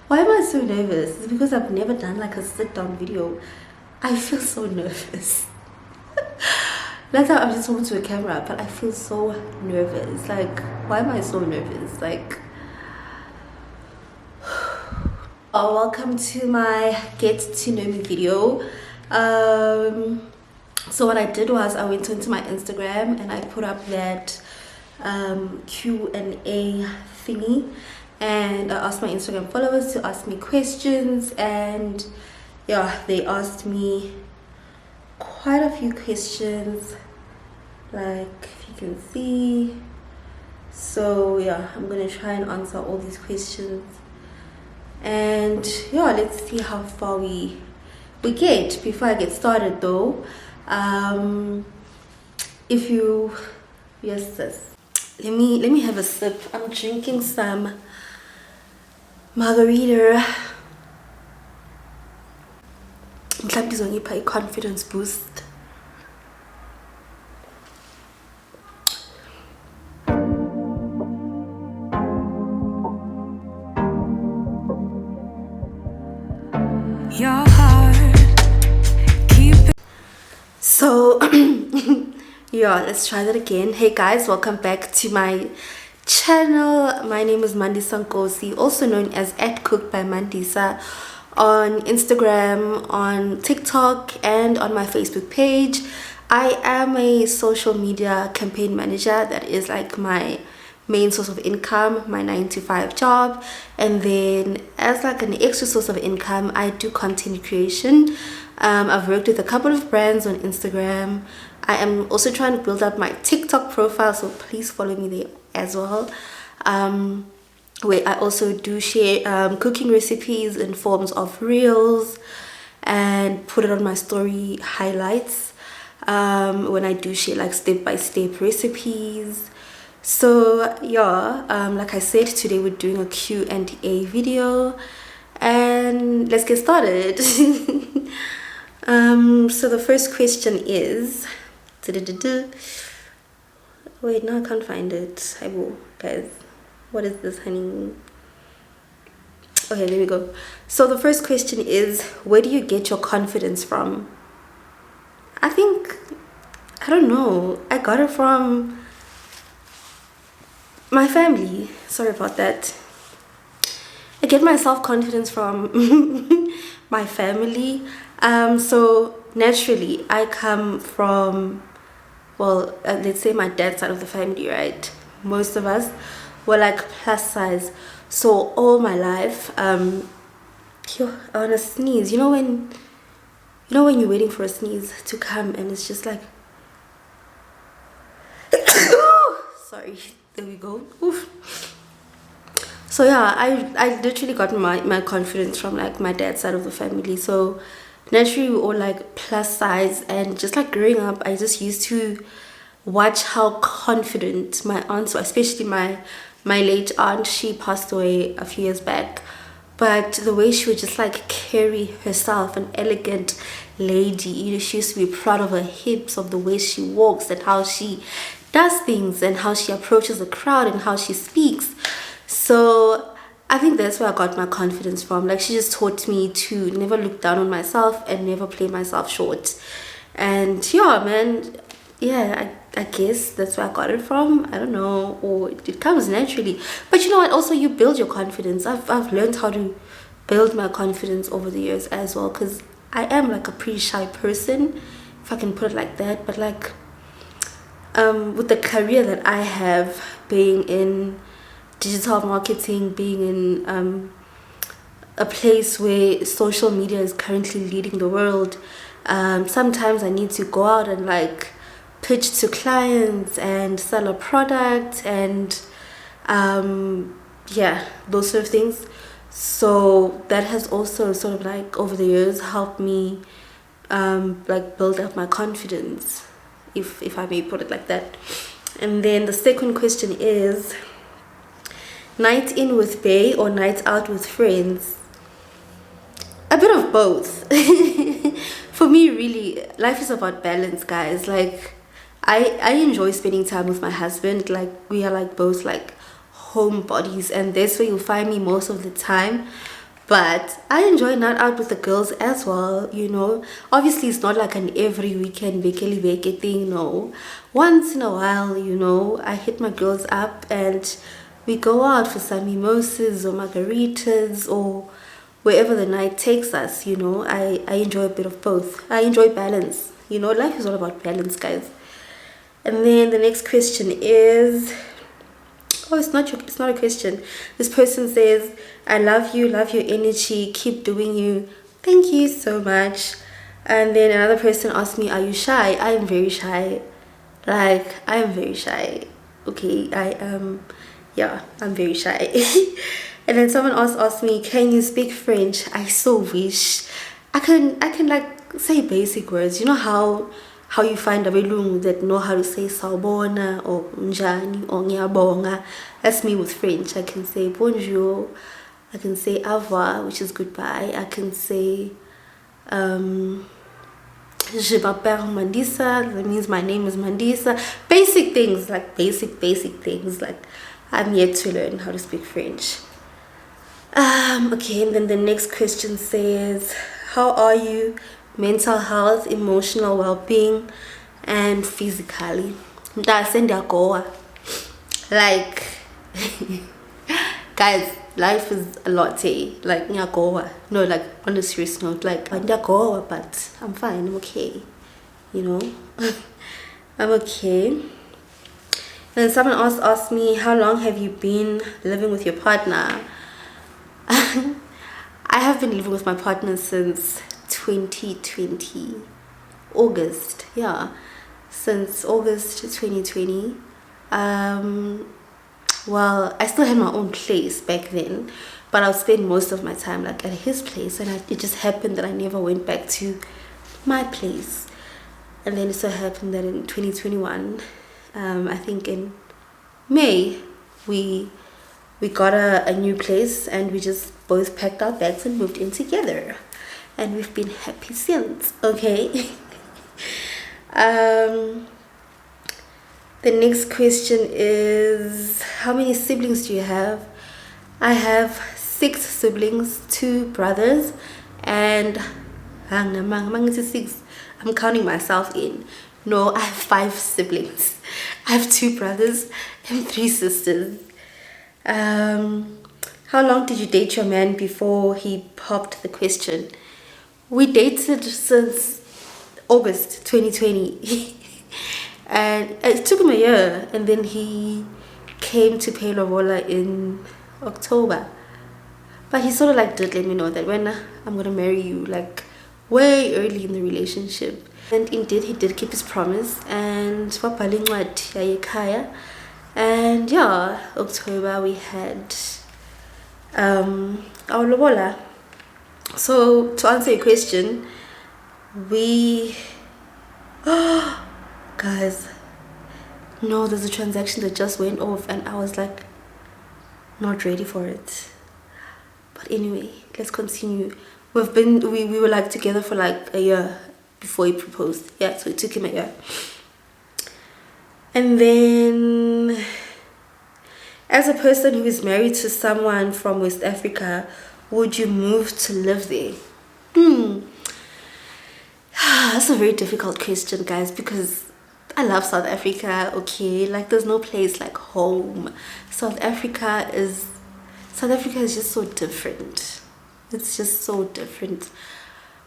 Why am I so nervous? It's because I've never done like a sit down video. I feel so nervous. That's how I'm just talking to a camera, but I feel so nervous. Like, why am I so nervous? Like, oh, welcome to my get to know me video. So what I did was I went into my Instagram and I put up that Q&A thingy, and I asked my Instagram followers to ask me questions, and yeah, they asked me quite a few questions, like if you can see. So yeah, I'm gonna try and answer all these questions, and yeah, let's see how far we get. Before I get started though, if you, yes sis, let me have a sip. I'm drinking some margarita. Mhlawumbe izongipha i-confidence boost. Your heart, keep it. So yeah, let's try that again. Hey guys, welcome back to my channel. My name is Mandisa Nkosi, also known as @cooked by Mandisa, on Instagram, on TikTok, and on my Facebook page. I am a social media campaign manager. That is like my main source of income, my 9-to-5 job, and then as like an extra source of income, I do content creation. I've worked with a couple of brands on Instagram. I am also trying to build up my TikTok profile, so please follow me there as well, where I also do share cooking recipes in forms of reels and put it on my story highlights, when I do share like step-by-step recipes. So yeah, like I said, today we're doing a Q&A video, and let's get started. So the first question is, wait, no, I can't find it. I will, guys. What is this, honey? Okay, there we go. So the first question is, where do you get your confidence from? I don't know. I got it from my family. Sorry about that. I get my self-confidence from my family. So naturally, I come from, well, let's say my dad's side of the family, right? Most of us were like plus size. So all my life, I wanna sneeze. You know when you're waiting for a sneeze to come and it's just like, sorry, there we go. Oof. So yeah, I literally got my confidence from like my dad's side of the family. So naturally we're all like plus size, and just like growing up, I just used to watch how confident my aunts were, especially my late aunt. She passed away a few years back, but the way she would just like carry herself, an elegant lady, you know, she used to be proud of her hips, of the way she walks and how she does things and how she approaches the crowd and how she speaks. So I think that's where I got my confidence from. Like, she just taught me to never look down on myself and never play myself short. And yeah, man, yeah, I guess that's where I got it from. I don't know, or it comes naturally. But you know what, also you build your confidence. I've learned how to build my confidence over the years as well, because I am like a pretty shy person, if I can put it like that. But like, with the career that I have, being in digital marketing, being in a place where social media is currently leading the world, sometimes I need to go out and like pitch to clients and sell a product, and yeah, those sort of things. So that has also sort of like over the years helped me like build up my confidence, if I may put it like that. And then the second question is, night in with bae or night out with friends? A bit of both. For me, really, life is about balance, guys. Like, I enjoy spending time with my husband. Like, we are like both like homebodies, and that's where you'll find me most of the time. But I enjoy night out with the girls as well, you know. Obviously, it's not like an every weekend weekly vacay thing, no. Once in a while, you know, I hit my girls up and we go out for some mimosas or margaritas or wherever the night takes us, you know. I enjoy a bit of both. I enjoy balance. You know, life is all about balance, guys. And then the next question is, oh, it's not a question. This person says, I love you, love your energy, keep doing you. Thank you so much. And then another person asked me, are you shy? I am very shy. Like, I am very shy. Okay, I am, yeah, I'm very shy. And then someone else asked me, can you speak French? I so wish. I can like say basic words. You know how you find a belungu that know how to say sawubona or njani or ngiyabonga. That's me with French. I can say bonjour, I can say au revoir, which is goodbye. I can say je m'appelle Mandisa, that means my name is Mandisa. Basic things, like basic things. Like, I'm yet to learn how to speak French. Okay, and then the next question says, how are you? Mental health, emotional well-being, and physically. Like, guys, life is a lot, eh? Like, no, like, on a serious note, like, but I'm fine, I'm okay, you know. I'm okay. And then someone else asked me, how long have you been living with your partner? I have been living with my partner since 2020 August, yeah, since August 2020. Well, I still had my own place back then, but I would spend most of my time like at his place, and it just happened that I never went back to my place. And then it so happened that in 2021, I think in May, we got a new place, and we just both packed our bags and moved in together, and we've been happy since. Okay. The next question is, how many siblings do you have? I have 6 siblings, 2 brothers, and I'm counting myself in. No, I have 5 siblings. I have 2 brothers and 3 sisters. How long did you date your man before he popped the question? We dated since August 2020. And it took him a year, and then he came to pay Lobola in October. But he sort of like did let me know that when I'm gonna marry you, like way early in the relationship. And indeed, he did keep his promise. And and yeah, October we had our Lobola. So to answer your question, we guys, no, there's a transaction that just went off, and I was like not ready for it. But anyway, let's continue. We were like together for like a year before he proposed. Yeah, so it took him a year. And then, as a person who is married to someone from West Africa, would you move to live there? That's a very difficult question, guys, because I love South Africa, okay? Like, there's no place like home. South Africa is just so different. It's just so different.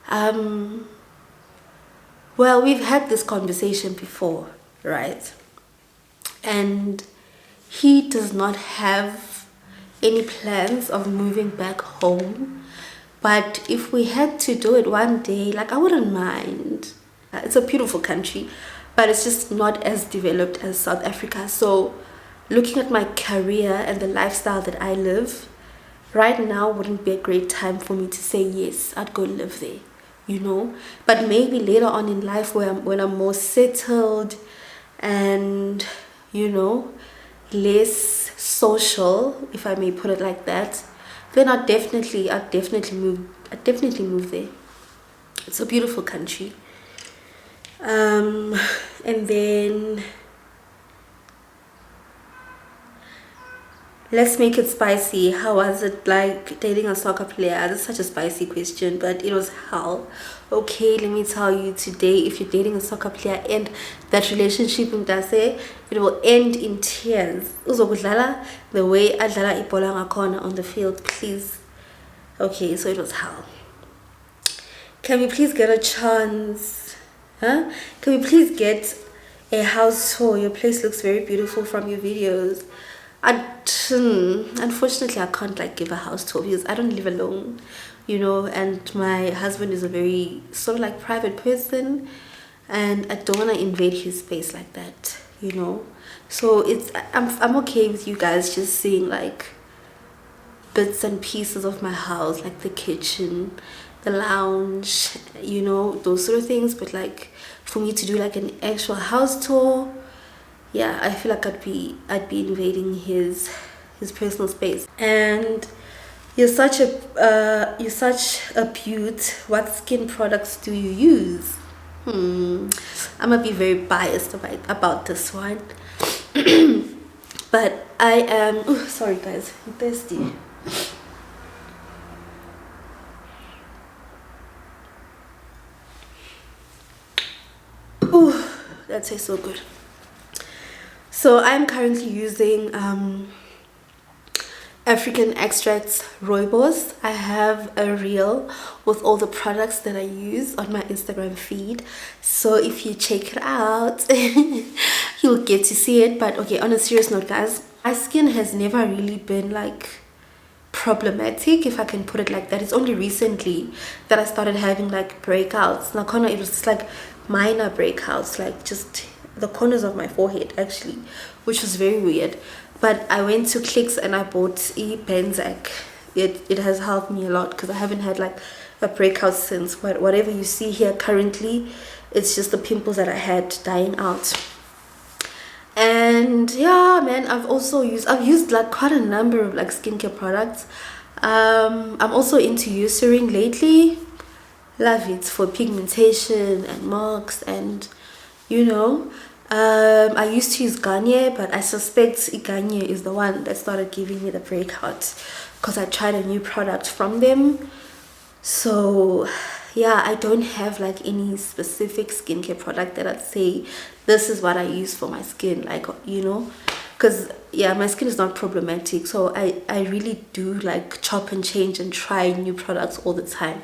Well, we've had this conversation before, right? And he does not have any plans of moving back home. But if we had to do it one day, like, I wouldn't mind. It's a beautiful country, but it's just not as developed as South Africa. So looking at my career and the lifestyle that I live, right now wouldn't be a great time for me to say, yes, I'd go live there, you know. But maybe later on in life, when I'm more settled and, you know, less social, if I may put it like that, then I'd definitely move there. It's a beautiful country. And then Let's make it spicy. How was it like dating a soccer player? That's such a spicy question, but it was hell. Okay, let me tell you today, if you're dating a soccer player and that relationship say it will end in tears. Uzokudlala the way adlala ibhola ngakhona on the field, please. Okay, so it was hell. Can we please get a chance? Huh? Can we please get a house tour? Your place looks very beautiful from your videos. Unfortunately, I can't like give a house tour because I don't live alone, you know, and my husband is a very sort of like private person, and I don't want to invade his space like that, you know. So I'm okay with you guys just seeing like bits and pieces of my house, like the kitchen, the lounge, you know, those sort of things. But like for me to do like an actual house tour, yeah, I feel like I'd be invading his personal space. And you're such a beaut. What skin products do you use? I'm gonna be very biased about this one. But I am, oh sorry guys, I'm thirsty. Oh, that tastes so good. So I'm currently using African Extracts Rooibos. I have a reel with all the products that I use on my Instagram feed, so if you check it out you'll get to see it. But okay, on a serious note guys, my skin has never really been like problematic, if I can put it like that. It's only recently that I started having like breakouts. Now it was just like minor breakouts, like just the corners of my forehead actually, which was very weird. But I went to Clicks and I bought Benzac. It has helped me a lot because I haven't had like a breakout since. But whatever you see here currently, it's just the pimples that I had dying out. And yeah man, I've used like quite a number of like skincare products. I'm also into Eucerin lately. Love it for pigmentation and marks, and you know, I used to use Garnier, but I suspect Garnier is the one that started giving me the breakout because I tried a new product from them. So yeah, I don't have like any specific skincare product that I'd say this is what I use for my skin, like, you know, because yeah, my skin is not problematic. So I really do like chop and change and try new products all the time.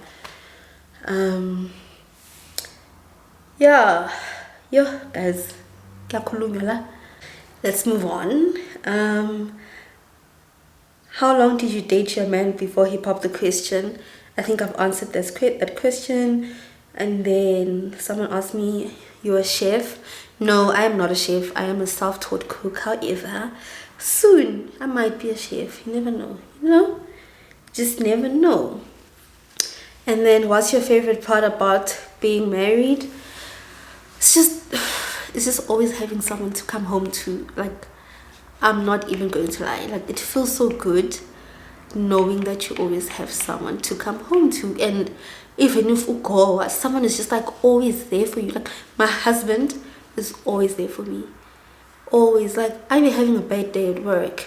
Yeah guys, let's move on. How long did you date your man before he popped the question? I think I've answered that question. And then someone asked me, you're a chef? No, I am not a chef. I am a self-taught cook. However, soon I might be a chef. You never know, you know, just never know. And then what's your favorite part about being married? It's just always having someone to come home to. Like, I'm not even going to lie, like it feels so good knowing that you always have someone to come home to. And even if you go, someone is just like always there for you. Like my husband is always there for me, always. Like I be having a bad day at work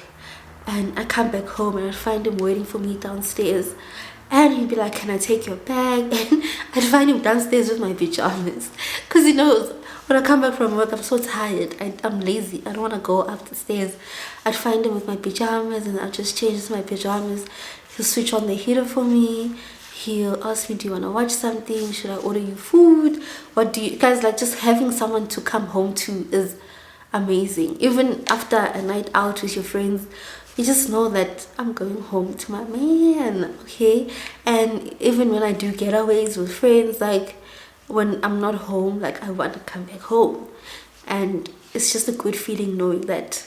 and I come back home and I find him waiting for me downstairs, and he'd be like, can I take your bag? And I'd find him downstairs with my pajamas, because he knows when I come back from work I'm so tired, I'm lazy, I don't want to go up the stairs. I'd find him with my pajamas and I'll just change into my pajamas. He'll switch on the heater for me. He'll ask me, do you want to watch something? Should I order you food? What do you guys like? Just having someone to come home to is amazing. Even after a night out with your friends, you just know that I'm going home to my man, okay? And even when I do getaways with friends, like when I'm not home, like I want to come back home. And it's just a good feeling knowing that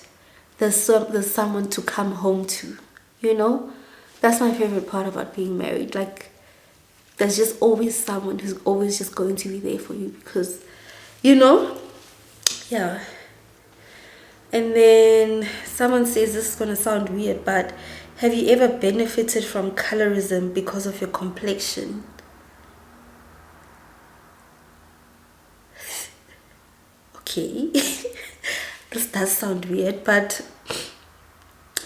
there's someone to come home to, you know? That's my favorite part about being married. Like there's just always someone who's always just going to be there for you, because, you know, yeah. And then someone says, this is going to sound weird, but have you ever benefited from colorism because of your complexion? Okay. This does sound weird, but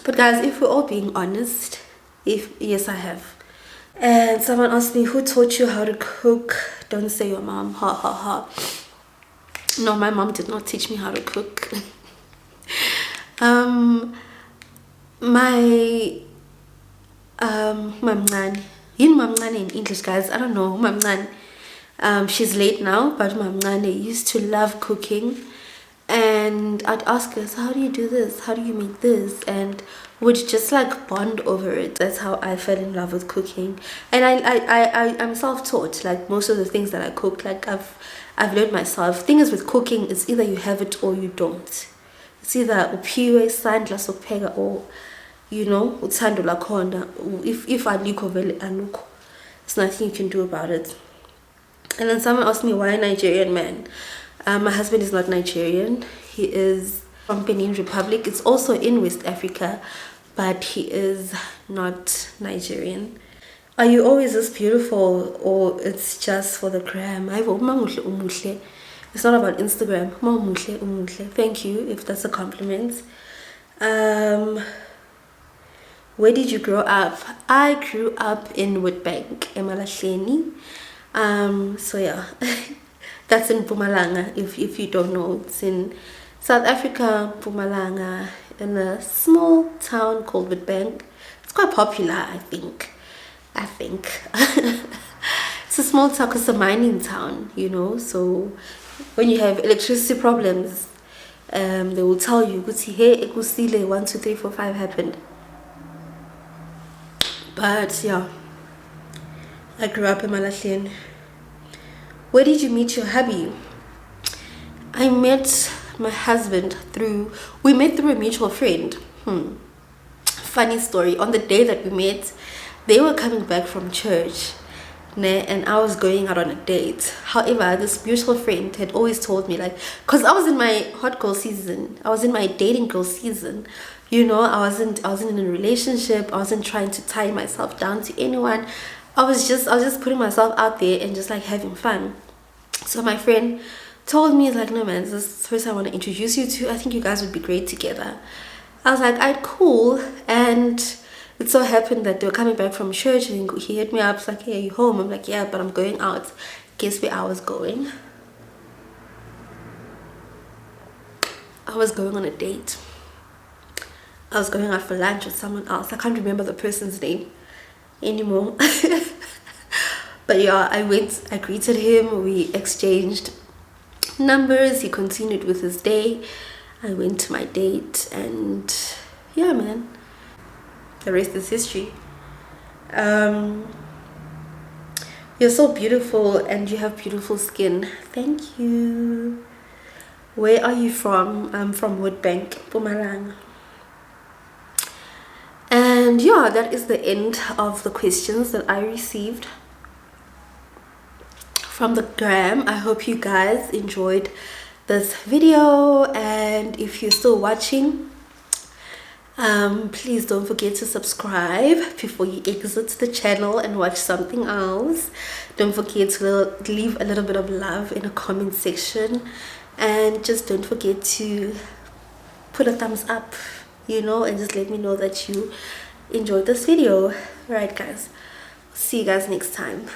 But guys, if we're all being honest, yes, I have. And someone asked me, who taught you how to cook? Don't say your mom. Ha ha ha. No, my mom did not teach me how to cook. My mamncane. Yin mamncane in English, guys. I don't know. Mamncane. She's late now, but mamncane used to love cooking. And I'd ask her, so how do you do this? How do you make this? And would just like bond over it. That's how I fell in love with cooking. And I'm self-taught. Like most of the things that I cook, like I've learned myself. Thing is with cooking, it's either you have it or you don't. It's either uphiwe isandla sokupheka or, you know, uthando lakhona. If alikho vele alukho, there's nothing you can do about it. And then someone asked me, why a Nigerian man? My husband is not Nigerian. He is from Benin Republic. It's also in West Africa, but he is not Nigerian. Are you always this beautiful, or it's just for the gram? It's not about Instagram. Thank you if that's a compliment. Where did you grow up? I grew up in Woodbank, Emalahleni. So yeah, that's in Mpumalanga. If you don't know, it's in South Africa, Mpumalanga, in a small town called Woodbank. It's quite popular, I think. It's a small town because it's a mining town, you know. So when you have electricity problems, they will tell you, hey, Ekusile 1 2 3 4 5 happened. But yeah, I grew up in Malahleni. Where did you meet your hubby? I met my husband we met through a mutual friend. Funny story. On the day that we met, they were coming back from church, and I was going out on a date. However, this mutual friend had always told me, like, because I was in my hot girl season, I was in my dating girl season, you know. I wasn't in a relationship. I wasn't trying to tie myself down to anyone. I was just putting myself out there and just like having fun. So my friend told me, like, no man, this is the person I want to introduce you to. I think you guys would be great together. I was like, alright, cool. And it so happened that they were coming back from church, and he hit me up. He's like, hey, are you home? I'm like, yeah, but I'm going out. Guess where I was going? I was going on a date. I was going out for lunch with someone else. I can't remember the person's name anymore. But yeah, I greeted him, we exchanged numbers, he continued with his day, I went to my date, and yeah man, the rest is history. You're so beautiful and you have beautiful skin. Thank you. Where are you from? I'm from Woodbank, Mpumalanga. And yeah, that is the end of the questions that I received from the gram. I hope you guys enjoyed this video, and if you're still watching, please don't forget to subscribe before you exit the channel and watch something else. Don't forget to leave a little bit of love in the comment section, and just don't forget to put a thumbs up, you know, and just let me know that you enjoyed this video. All right guys, see you guys next time.